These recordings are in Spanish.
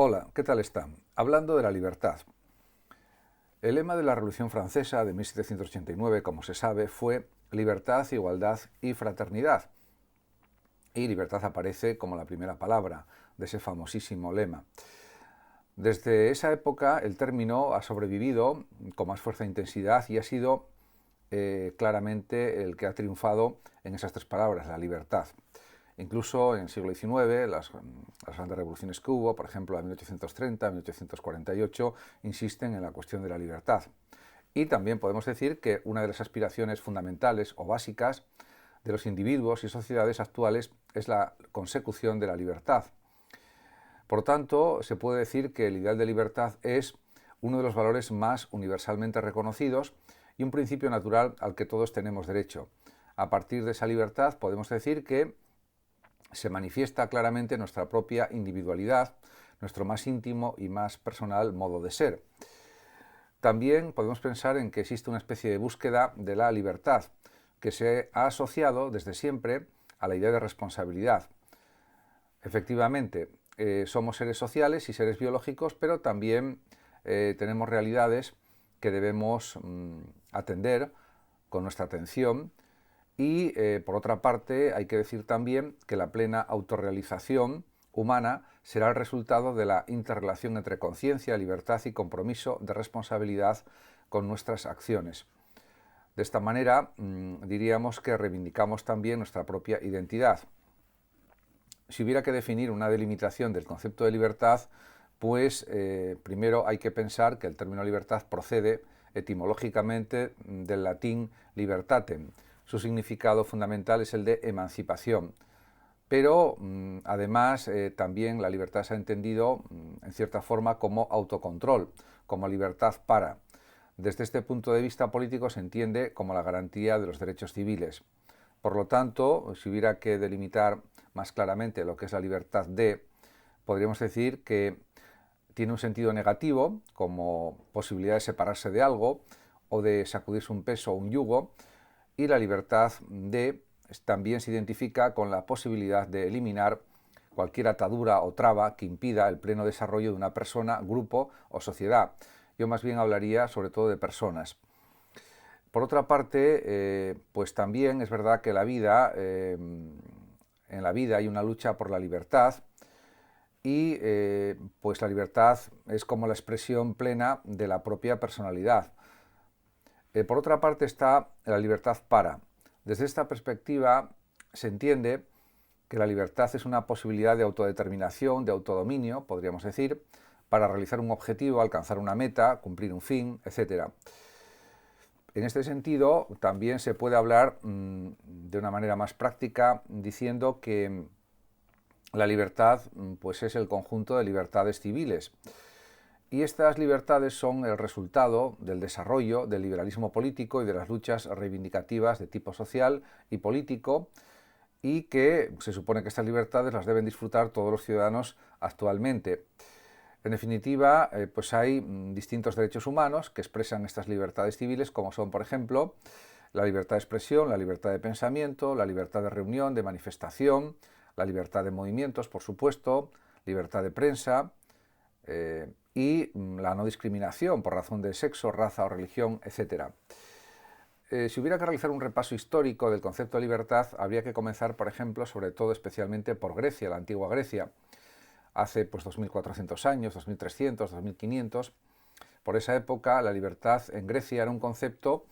Hola, ¿qué tal están? Hablando de la libertad. El lema de la Revolución Francesa de 1789, como se sabe, fue libertad, igualdad y fraternidad. Y libertad aparece como la primera palabra de ese famosísimo lema. Desde esa época el término ha sobrevivido con más fuerza e intensidad y ha sido claramente el que ha triunfado en esas tres palabras, la libertad. Incluso en el siglo XIX, las grandes revoluciones que hubo, por ejemplo, la 1830, 1848, insisten en la cuestión de la libertad. Y también podemos decir que una de las aspiraciones fundamentales o básicas de los individuos y sociedades actuales es la consecución de la libertad. Por tanto, se puede decir que el ideal de libertad es uno de los valores más universalmente reconocidos y un principio natural al que todos tenemos derecho. A partir de esa libertad podemos decir que se manifiesta claramente nuestra propia individualidad, nuestro más íntimo y más personal modo de ser. También podemos pensar en que existe una especie de búsqueda de la libertad, que se ha asociado desde siempre a la idea de responsabilidad. Efectivamente, somos seres sociales y seres biológicos, pero también tenemos realidades que debemos atender con nuestra atención y, por otra parte, hay que decir también que la plena autorrealización humana será el resultado de la interrelación entre conciencia, libertad y compromiso de responsabilidad con nuestras acciones. De esta manera, diríamos que reivindicamos también nuestra propia identidad. Si hubiera que definir una delimitación del concepto de libertad, pues primero hay que pensar que el término libertad procede etimológicamente del latín libertatem. Su significado fundamental es el de emancipación. Pero además también la libertad se ha entendido en cierta forma como autocontrol, como libertad para. Desde este punto de vista político se entiende como la garantía de los derechos civiles. Por lo tanto, si hubiera que delimitar más claramente lo que es la libertad de, podríamos decir que tiene un sentido negativo, como posibilidad de separarse de algo o de sacudirse un peso o un yugo, y la libertad de también se identifica con la posibilidad de eliminar cualquier atadura o traba que impida el pleno desarrollo de una persona, grupo o sociedad. Yo más bien hablaría sobre todo de personas. Por otra parte, pues también es verdad que en la vida hay una lucha por la libertad y pues la libertad es como la expresión plena de la propia personalidad. Por otra parte está la libertad para. Desde esta perspectiva se entiende que la libertad es una posibilidad de autodeterminación, de autodominio, podríamos decir, para realizar un objetivo, alcanzar una meta, cumplir un fin, etc. En este sentido, también se puede hablar de una manera más práctica diciendo que la libertad pues es el conjunto de libertades civiles. Y estas libertades son el resultado del desarrollo del liberalismo político y de las luchas reivindicativas de tipo social y político, y que se supone que estas libertades las deben disfrutar todos los ciudadanos actualmente. En definitiva, pues hay distintos derechos humanos que expresan estas libertades civiles, como son, por ejemplo, la libertad de expresión, la libertad de pensamiento, la libertad de reunión, de manifestación, la libertad de movimientos, por supuesto, libertad de prensa y la no discriminación por razón de sexo, raza o religión, etc. Si hubiera que realizar un repaso histórico del concepto de libertad, habría que comenzar, por ejemplo, sobre todo especialmente por Grecia, la antigua Grecia. Hace pues 2400 años, 2300, 2500. Por esa época la libertad en Grecia era un concepto,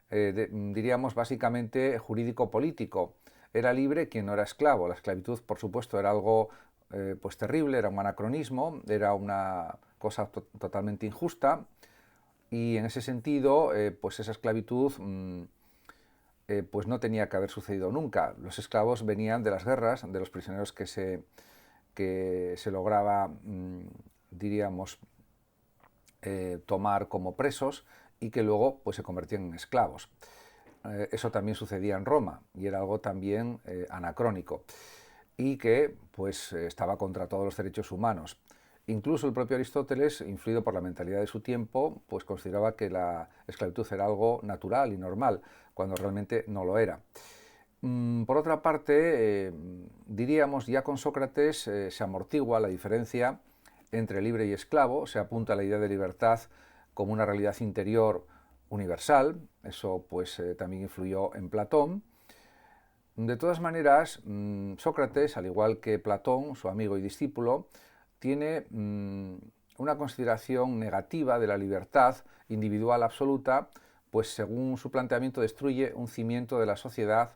diríamos, básicamente jurídico-político. Era libre quien no era esclavo. La esclavitud, por supuesto, era algo pues terrible, era un anacronismo, era una cosa totalmente injusta, y en ese sentido pues esa esclavitud pues no tenía que haber sucedido nunca. Los esclavos venían de las guerras, de los prisioneros que se lograba, diríamos, tomar como presos y que luego pues, se convertían en esclavos. Eso también sucedía en Roma y era algo también anacrónico y que pues, estaba contra todos los derechos humanos. Incluso el propio Aristóteles, influido por la mentalidad de su tiempo, pues consideraba que la esclavitud era algo natural y normal, cuando realmente no lo era. Por otra parte, diríamos, ya con Sócrates se amortigua la diferencia entre libre y esclavo, se apunta a la idea de libertad como una realidad interior universal, eso pues también influyó en Platón. De todas maneras, Sócrates, al igual que Platón, su amigo y discípulo, tiene una consideración negativa de la libertad individual absoluta, pues según su planteamiento destruye un cimiento de la sociedad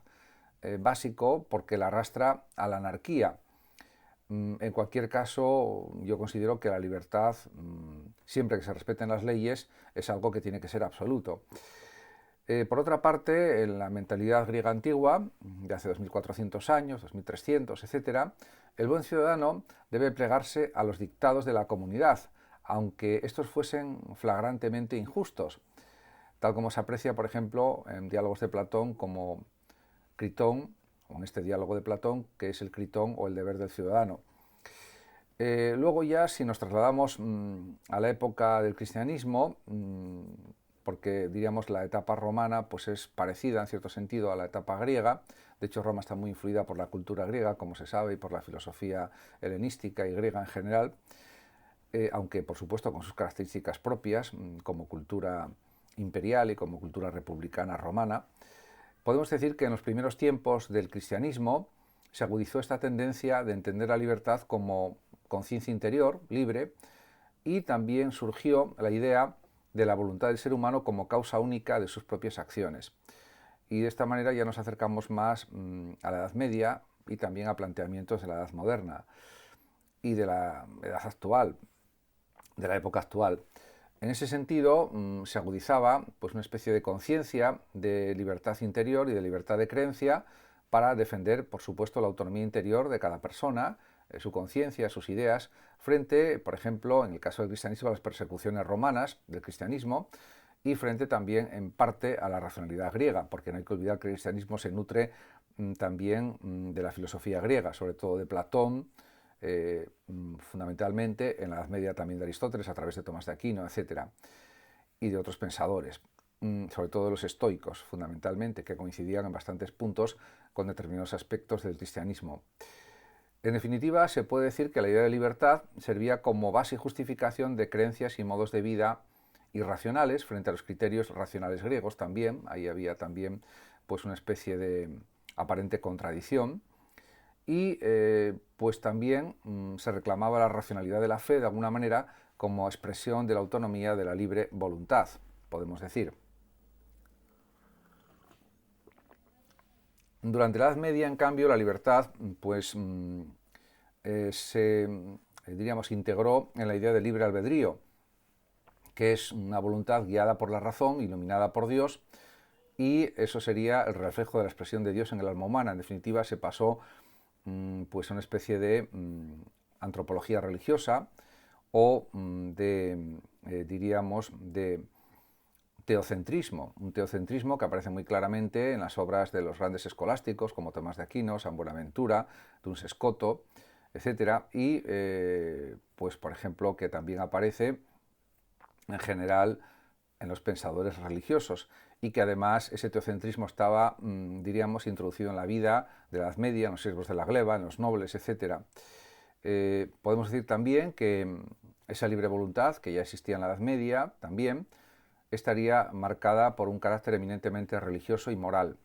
básico porque la arrastra a la anarquía. En cualquier caso, yo considero que la libertad, siempre que se respeten las leyes, es algo que tiene que ser absoluto. Por otra parte, en la mentalidad griega antigua, de hace 2400 años, 2300, etc., el buen ciudadano debe plegarse a los dictados de la comunidad, aunque estos fuesen flagrantemente injustos, tal como se aprecia, por ejemplo, en diálogos de Platón como Critón, o en este diálogo de Platón, que es el Critón o el deber del ciudadano. Luego ya, si nos trasladamos a la época del cristianismo, porque diríamos la etapa romana pues es parecida en cierto sentido a la etapa griega. De hecho, Roma está muy influida por la cultura griega, como se sabe, y por la filosofía helenística y griega en general, aunque por supuesto con sus características propias como cultura imperial y como cultura republicana romana. Podemos decir que en los primeros tiempos del cristianismo se agudizó esta tendencia de entender la libertad como conciencia interior, libre, y también surgió la idea de la voluntad del ser humano como causa única de sus propias acciones. Y de esta manera ya nos acercamos más a la Edad Media y también a planteamientos de la Edad Moderna y de la edad actual, de la época actual. En ese sentido, se agudizaba pues, una especie de conciencia de libertad interior y de libertad de creencia para defender, por supuesto, la autonomía interior de cada persona, su conciencia, sus ideas, frente, por ejemplo, en el caso del cristianismo, a las persecuciones romanas del cristianismo y frente también, en parte, a la racionalidad griega, porque no hay que olvidar que el cristianismo se nutre también de la filosofía griega, sobre todo de Platón, fundamentalmente en la Edad Media también de Aristóteles a través de Tomás de Aquino, etc., y de otros pensadores, sobre todo de los estoicos, fundamentalmente, que coincidían en bastantes puntos con determinados aspectos del cristianismo. En definitiva, se puede decir que la idea de libertad servía como base y justificación de creencias y modos de vida irracionales frente a los criterios racionales griegos también. Ahí había también pues, una especie de aparente contradicción. Y pues también se reclamaba la racionalidad de la fe de alguna manera como expresión de la autonomía de la libre voluntad, podemos decir. Durante la Edad Media, en cambio, la libertad pues, diríamos, integró en la idea de libre albedrío, que es una voluntad guiada por la razón, iluminada por Dios, y eso sería el reflejo de la expresión de Dios en el alma humana. En definitiva, se pasó pues una especie de antropología religiosa o diríamos, de teocentrismo, un teocentrismo que aparece muy claramente en las obras de los grandes escolásticos como Tomás de Aquino, San Buenaventura, Duns Scoto, etc. Y, pues, por ejemplo, que también aparece en general en los pensadores religiosos y que además ese teocentrismo estaba, diríamos, introducido en la vida de la Edad Media, en los siervos de la gleba, en los nobles, etc. Podemos decir también que esa libre voluntad, que ya existía en la Edad Media, también estaría marcada por un carácter eminentemente religioso y moral,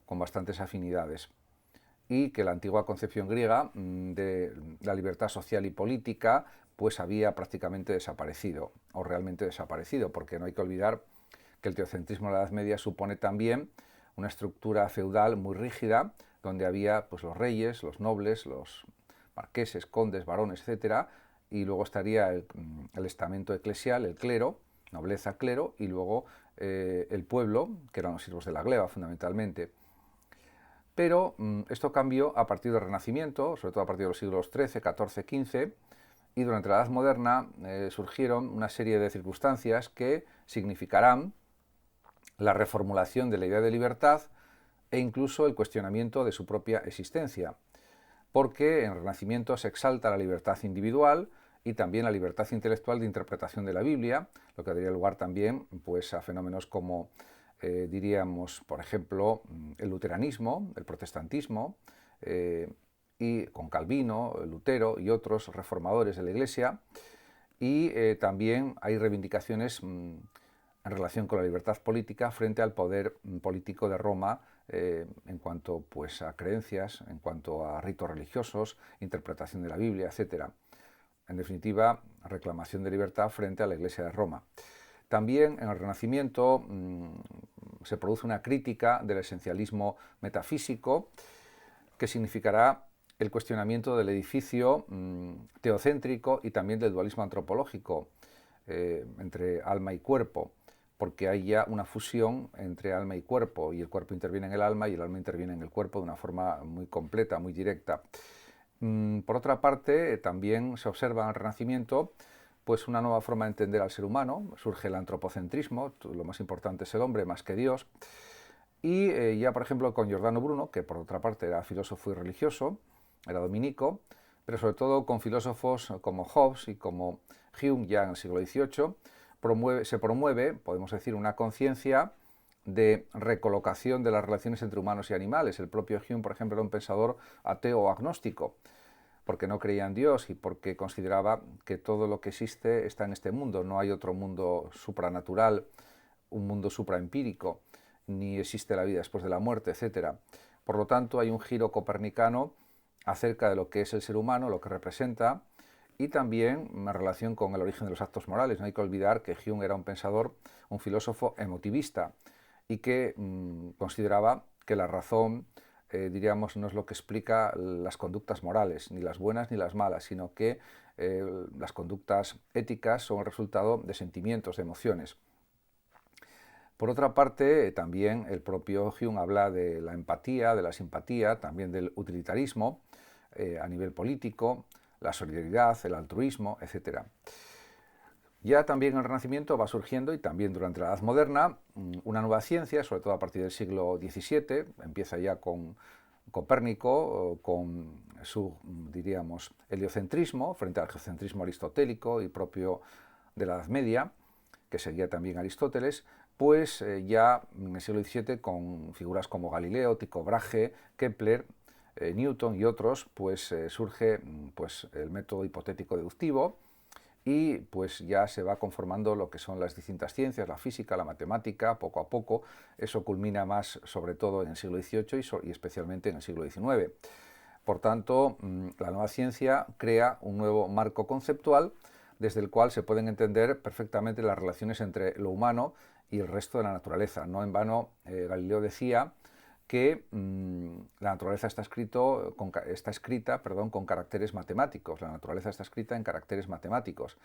con bastantes afinidades, y que la antigua concepción griega de la libertad social y política pues había prácticamente desaparecido, o realmente desaparecido, porque no hay que olvidar que el teocentrismo de la Edad Media supone también una estructura feudal muy rígida, donde había pues, los reyes, los nobles, los marqueses, condes, varones, etc., y luego estaría el estamento eclesial, el clero, nobleza, clero, y luego el pueblo, que eran los siervos de la gleba, fundamentalmente. Pero esto cambió a partir del Renacimiento, sobre todo a partir de los siglos XIII, XIV, XV, y durante la Edad Moderna surgieron una serie de circunstancias que significarán la reformulación de la idea de libertad e incluso el cuestionamiento de su propia existencia, porque en el Renacimiento se exalta la libertad individual y también la libertad intelectual de interpretación de la Biblia, lo que daría lugar también pues, a fenómenos como, diríamos, por ejemplo, el luteranismo, el protestantismo, y con Calvino, Lutero y otros reformadores de la Iglesia, y también hay reivindicaciones en relación con la libertad política frente al poder político de Roma en cuanto pues, a creencias, en cuanto a ritos religiosos, interpretación de la Biblia, etc. En definitiva, reclamación de libertad frente a la Iglesia de Roma. También en el Renacimiento se produce una crítica del esencialismo metafísico, que significará el cuestionamiento del edificio teocéntrico y también del dualismo antropológico entre alma y cuerpo, porque hay ya una fusión entre alma y el cuerpo interviene en el alma y el alma interviene en el cuerpo de una forma muy completa, muy directa. Por otra parte, también se observa en el Renacimiento pues una nueva forma de entender al ser humano, surge el antropocentrismo, lo más importante es el hombre más que Dios, y ya por ejemplo con Giordano Bruno, que por otra parte era filósofo y religioso, era dominico, pero sobre todo con filósofos como Hobbes y como Hume ya en el siglo XVIII, se promueve, podemos decir, una conciencia de recolocación de las relaciones entre humanos y animales. El propio Hume, por ejemplo, era un pensador ateo o agnóstico, porque no creía en Dios y porque consideraba que todo lo que existe está en este mundo, no hay otro mundo supranatural, un mundo supraempírico, ni existe la vida después de la muerte, etc. Por lo tanto, hay un giro copernicano acerca de lo que es el ser humano, lo que representa, y también en relación con el origen de los actos morales. No hay que olvidar que Hume era un pensador, un filósofo emotivista, y que consideraba que la razón, diríamos, no es lo que explica las conductas morales, ni las buenas ni las malas, sino que las conductas éticas son el resultado de sentimientos, de emociones. Por otra parte, también el propio Hume habla de la empatía, de la simpatía, también del utilitarismo a nivel político, la solidaridad, el altruismo, etc. Ya también en el Renacimiento va surgiendo, y también durante la Edad Moderna, una nueva ciencia, sobre todo a partir del siglo XVII, empieza ya con Copérnico, con su, diríamos, heliocentrismo, frente al geocentrismo aristotélico y propio de la Edad Media, que seguía también Aristóteles, pues ya en el siglo XVII con figuras como Galileo, Tycho Brahe, Kepler, Newton y otros, pues surge pues, el método hipotético deductivo, y pues ya se va conformando lo que son las distintas ciencias, la física, la matemática, poco a poco. Eso culmina más sobre todo en el siglo XVIII y especialmente en el siglo XIX. Por tanto, la nueva ciencia crea un nuevo marco conceptual desde el cual se pueden entender perfectamente las relaciones entre lo humano y el resto de la naturaleza. No en vano Galileo decía que la naturaleza está escrita con caracteres matemáticos. La naturaleza está escrita en caracteres matemáticos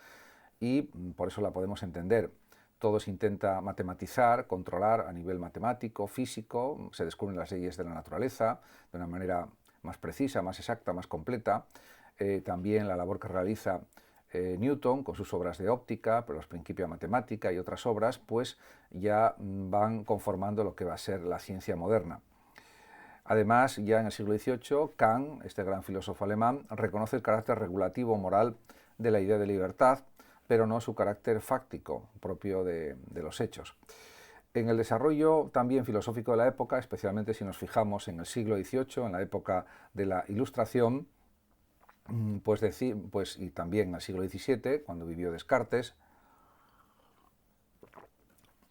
y por eso la podemos entender. Todo se intenta matematizar, controlar a nivel matemático, físico, se descubren las leyes de la naturaleza de una manera más precisa, más exacta, más completa. También la labor que realiza Newton con sus obras de óptica, pero los principios de matemática y otras obras, pues ya van conformando lo que va a ser la ciencia moderna. Además, ya en el siglo XVIII, Kant, este gran filósofo alemán, reconoce el carácter regulativo moral de la idea de libertad, pero no su carácter fáctico, propio de los hechos. En el desarrollo también filosófico de la época, especialmente si nos fijamos en el siglo XVIII, en la época de la Ilustración, y también en el siglo XVII, cuando vivió Descartes,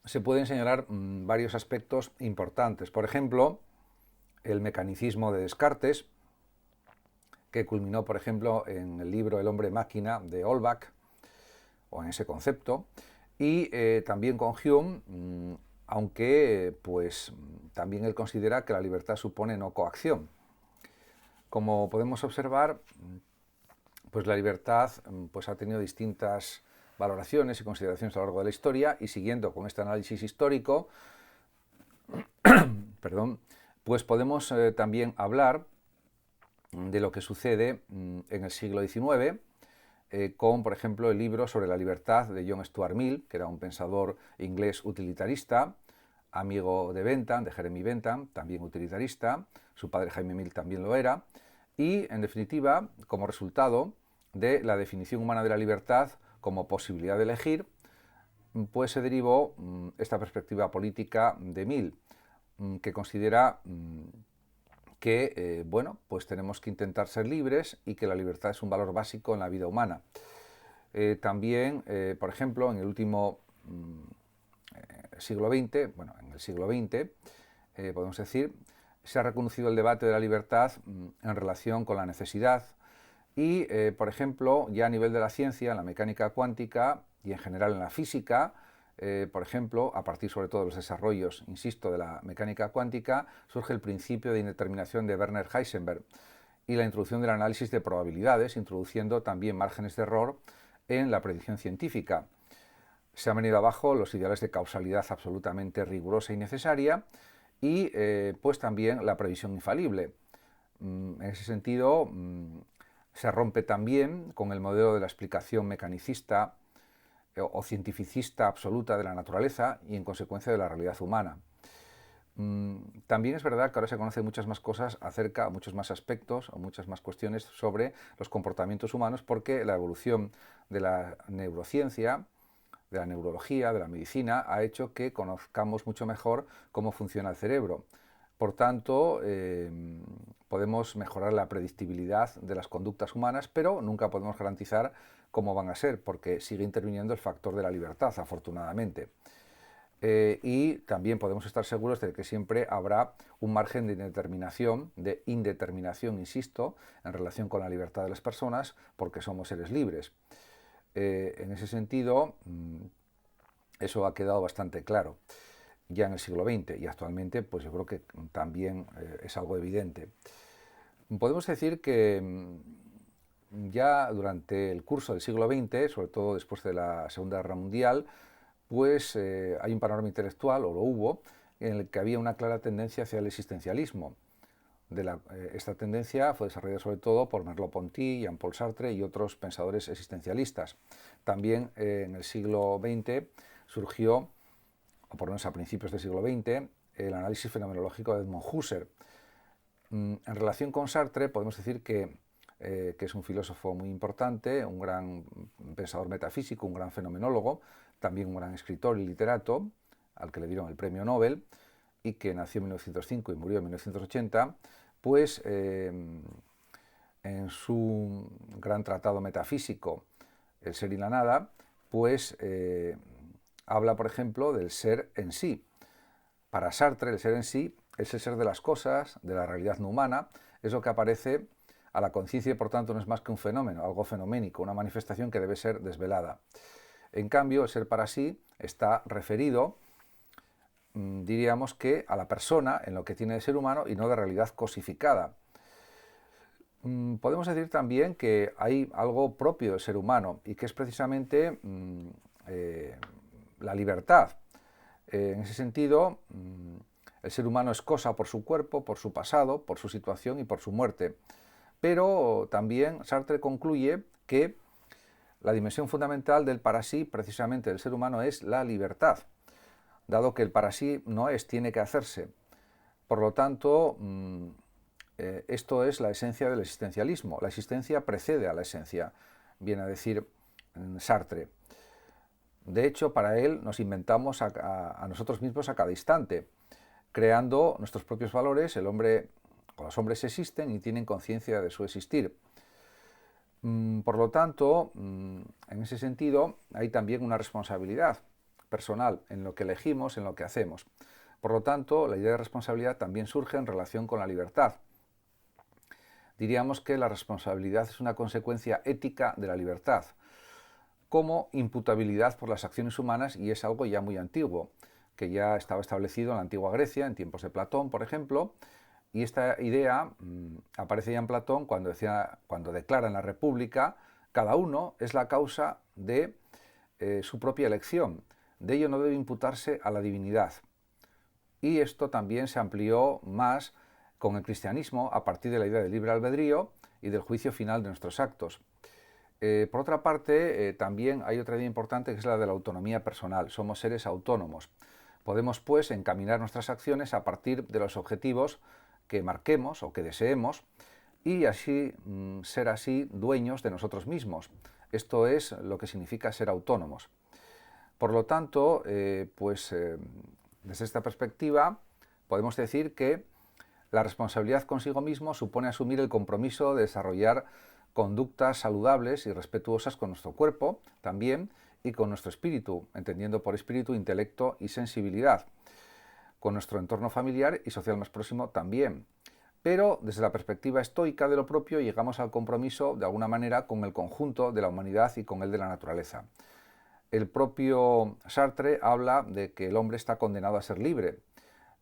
se pueden señalar varios aspectos importantes. Por ejemplo, el mecanicismo de Descartes, que culminó, por ejemplo, en el libro El hombre-máquina de Holbach, o en ese concepto, y también con Hume, aunque pues, también él considera que la libertad supone no coacción. Como podemos observar, pues la libertad pues, ha tenido distintas valoraciones y consideraciones a lo largo de la historia, y siguiendo con este análisis histórico, pues podemos también hablar de lo que sucede en el siglo XIX, con, por ejemplo, el libro sobre la libertad de John Stuart Mill, que era un pensador inglés utilitarista, amigo de Bentham, de Jeremy Bentham, también utilitarista, su padre Jaime Mill también lo era, y, en definitiva, como resultado de la definición humana de la libertad como posibilidad de elegir, pues se derivó esta perspectiva política de Mill, que considera que bueno, pues tenemos que intentar ser libres y que la libertad es un valor básico en la vida humana. También, por ejemplo, en el último siglo XX, bueno, en el siglo XX, podemos decir, se ha reconocido el debate de la libertad en relación con la necesidad y, por ejemplo, ya a nivel de la ciencia, en la mecánica cuántica y en general en la física, por ejemplo, a partir sobre todo de los desarrollos, insisto, de la mecánica cuántica, surge el principio de indeterminación de Werner Heisenberg y la introducción del análisis de probabilidades, introduciendo también márgenes de error en la predicción científica. Se han venido abajo los ideales de causalidad absolutamente rigurosa y necesaria y pues también la previsión infalible. En ese sentido, se rompe también con el modelo de la explicación mecanicista o cientificista absoluta de la naturaleza y en consecuencia de la realidad humana. También es verdad que ahora se conocen muchas más cosas acerca, muchos más aspectos o muchas más cuestiones sobre los comportamientos humanos porque la evolución de la neurociencia, de la neurología, de la medicina, ha hecho que conozcamos mucho mejor cómo funciona el cerebro. Por tanto, podemos mejorar la predictibilidad de las conductas humanas, pero nunca podemos garantizar cómo van a ser, porque sigue interviniendo el factor de la libertad, afortunadamente. Y también podemos estar seguros de que siempre habrá un margen de indeterminación, insisto, en relación con la libertad de las personas, porque somos seres libres. En ese sentido, eso ha quedado bastante claro ya en el siglo XX y actualmente pues yo creo que también es algo evidente. Podemos decir que ya durante el curso del siglo XX, sobre todo después de la Segunda Guerra Mundial, pues hay un panorama intelectual, o lo hubo, en el que había una clara tendencia hacia el existencialismo. Esta tendencia fue desarrollada sobre todo por Merleau-Ponty, Jean-Paul Sartre y otros pensadores existencialistas. También en el siglo XX surgió, o por lo menos a principios del siglo XX, el análisis fenomenológico de Edmund Husserl. En relación con Sartre podemos decir que es un filósofo muy importante, un gran pensador metafísico, un gran fenomenólogo, también un gran escritor y literato, al que le dieron el premio Nobel, y que nació en 1905 y murió en 1980, pues en su gran tratado metafísico, El ser y la nada, pues habla, por ejemplo, del ser en sí. Para Sartre, el ser en sí es el ser de las cosas, de la realidad no humana, es lo que aparece a la conciencia y por tanto no es más que un fenómeno, algo fenoménico, una manifestación que debe ser desvelada. En cambio, el ser para sí está referido, diríamos que a la persona en lo que tiene de ser humano y no de realidad cosificada. Podemos decir también que hay algo propio del ser humano y que es precisamente la libertad. En ese sentido, el ser humano es cosa por su cuerpo, por su pasado, por su situación y por su muerte. Pero también Sartre concluye que la dimensión fundamental del para sí, precisamente del ser humano, es la libertad, dado que el para sí no es, tiene que hacerse. Por lo tanto, esto es la esencia del existencialismo. La existencia precede a la esencia, viene a decir Sartre. De hecho, para él nos inventamos a nosotros mismos a cada instante, creando nuestros propios valores. El hombre o los hombres existen y tienen conciencia de su existir. Por lo tanto, en ese sentido, hay también una responsabilidad personal en lo que elegimos, en lo que hacemos. Por lo tanto, la idea de responsabilidad también surge en relación con la libertad. Diríamos que la responsabilidad es una consecuencia ética de la libertad, como imputabilidad por las acciones humanas, y es algo ya muy antiguo, que ya estaba establecido en la antigua Grecia, en tiempos de Platón, por ejemplo, y esta idea aparece ya en Platón cuando declara en la República: cada uno es la causa de su propia elección, de ello no debe imputarse a la divinidad. Y esto también se amplió más con el cristianismo a partir de la idea del libre albedrío y del juicio final de nuestros actos. Por otra parte, también hay otra idea importante que es la de la autonomía personal. Somos seres autónomos. Podemos, pues, encaminar nuestras acciones a partir de los objetivos que marquemos o que deseemos y así ser así dueños de nosotros mismos. Esto es lo que significa ser autónomos. Por lo tanto, desde esta perspectiva podemos decir que La responsabilidad consigo mismo supone asumir el compromiso de desarrollar conductas saludables y respetuosas con nuestro cuerpo también y con nuestro espíritu, entendiendo por espíritu intelecto y sensibilidad, con nuestro entorno familiar y social más próximo también. Pero desde la perspectiva estoica de lo propio llegamos al compromiso de alguna manera con el conjunto de la humanidad y con el de la naturaleza. El propio Sartre habla de que el hombre está condenado a ser libre.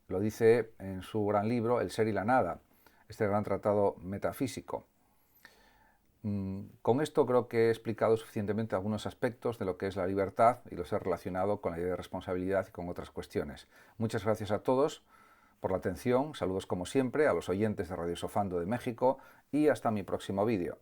Lo dice en su gran libro El ser y la nada, este gran tratado metafísico. Con esto creo que he explicado suficientemente algunos aspectos de lo que es la libertad y los he relacionado con la idea de responsabilidad y con otras cuestiones. Muchas gracias a todos por la atención, saludos como siempre a los oyentes de Radio Sofando de México y hasta mi próximo vídeo.